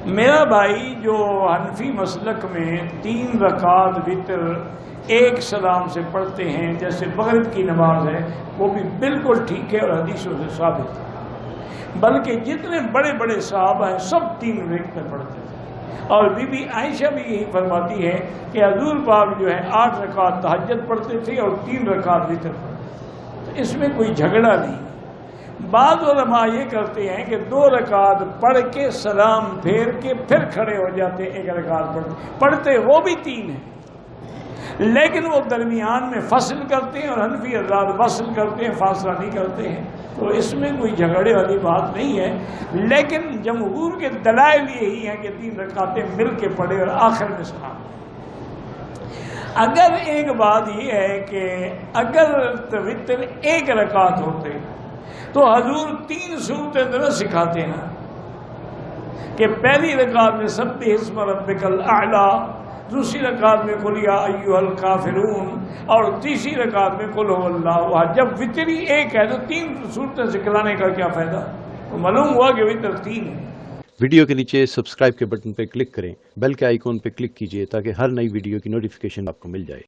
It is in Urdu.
میرا بھائی جو حنفی مسلک میں 3 رکعت وتر ایک سلام سے پڑھتے ہیں جیسے مغرب کی نماز ہے، وہ بھی بالکل ٹھیک ہے اور حدیثوں سے ثابت ہے، بلکہ جتنے بڑے بڑے صحابہ ہیں سب 3 رکعت میں پڑھتے تھے، اور بی بی عائشہ بھی یہی فرماتی ہے کہ حضور پاک جو ہے 8 رکعت تہجد پڑھتے تھے اور 3 رکعت وتر پڑھتے تھے، تو اس میں کوئی جھگڑا نہیں۔ بعض علماء یہ کرتے ہیں کہ 2 رکعت پڑھ کے سلام پھیر کے پھر کھڑے ہو جاتے ہیں، 1 رکعت پڑھتے وہ بھی 3 ہیں، لیکن وہ درمیان میں فصل کرتے ہیں، اور حنفی حضرات وصل کرتے ہیں، فاصلہ نہیں کرتے ہیں، تو اس میں کوئی جھگڑے والی بات نہیں ہے۔ لیکن جمہور کے دلائل یہی ہیں کہ 3 رکعتیں مل کے پڑھے اور آخر میں سلام۔ اگر ایک بات یہ ہے کہ اگر وتر 1 رکعت ہوتے تو حضور 3 صورتیں نہ سکھاتے ہیں کہ پہلی رکعت میں سبح اسم ربک الاعلی، دوسری رکعت میں قل یا ایھا الکافرون، اور تیسری رکعت میں قل ھو اللہ احد۔ جب وتر ہی 1 ہے تو 3 صورتیں سکھلانے کا کیا فائدہ؟ تو معلوم ہوا کہ وتر 3 ہے۔ ویڈیو کے نیچے سبسکرائب کے بٹن پر کلک کریں، بیل کے آئیکن پر کلک کیجئے تاکہ ہر نئی ویڈیو کی نوٹیفیکیشن آپ کو مل جائے۔